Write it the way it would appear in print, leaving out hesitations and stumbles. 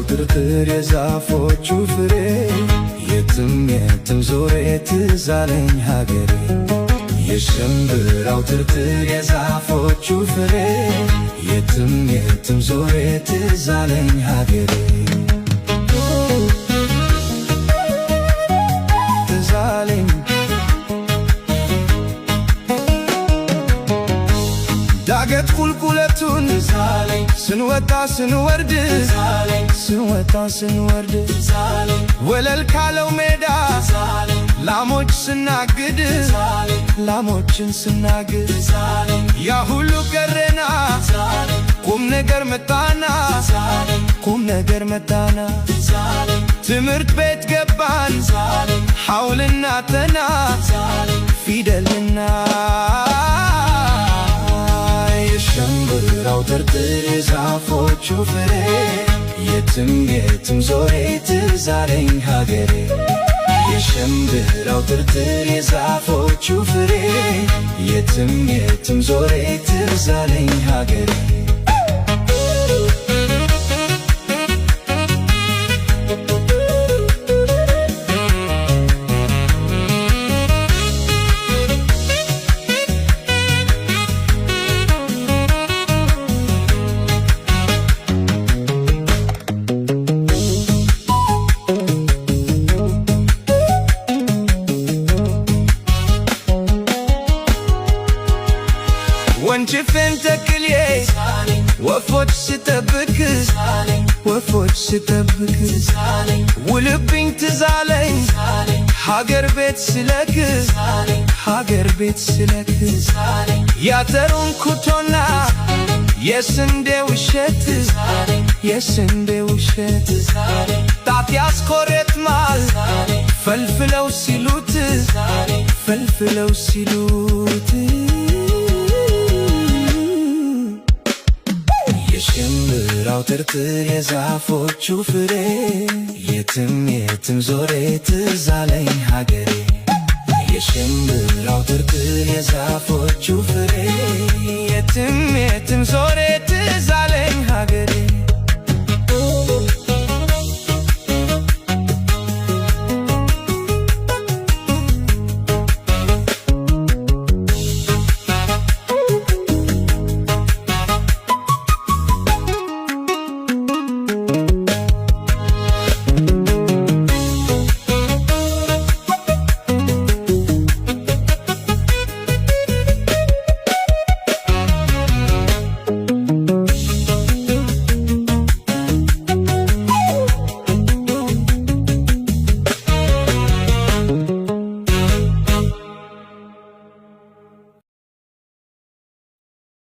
ትርትር የዛፎቹ ፍሬ የትም የትም ዞሬ ትዝ አለኝ ሀገሬ የሽምብራው ትርትር የዛፎቹ ፍሬ የትም የትም ዞሬ ትዝ አለኝ ሀገሬ ትዝ አለኝ ዳገት ቁልቁለቱን ትዝ አለኝ ስንወጣ ስንወርድ ትዝ አለኝ ስንወጣ ስንወርድ ትዝ አለኝ ወለል ካለው ሜዳ ትዝ አለኝ ላሞች ስናግድ ትዝ አለኝ ላሞችን ስናግድ ትዝ አለኝ ያ ሁሉ ቀረና ትዝ አለኝ ቁም ነገር መጣና ትዝ አለኝ ቁም ነገር መጣና ትዝ አለኝ ትምህርት ቤት ገባን ትዝ አለኝ ሐውልና ተና ትዝ አለኝ ፊደልና የሽምብራው ትርትር የዛፎቹ ፍሬ የትም የትም ዞሬ ትዝ አለኝ ሀገሬ የሽምብራው ትርትር የዛፎቹ ፍሬ የትም የትም ዞሬ ትዝ አለኝ ሀገሬ ወንጭፌን ተክሌ ወፎች ስጠብቅ ወፎች ስጠብቅ ውልብኝ ትዝ አለኝ ሀገር ቤት ስለክ ሀገር ቤት ስለክ ያተሩን ኩቶና የስንዴ ውሸት የስንዴ ውሸት ጣት ያስኮረትማል ፈልፍለው ሲሉት ፈልፍለው ሲሉት የሽምብራው ትርትር የዛፎቹ ፍሬ የትም የትም ዞሬ ትዝ አለኝ ሀገሬ የሽምብራው ትርትር የዛፎቹ ፍሬ የትም የትም ዞሬ ትዝ አለኝ ሀገሬ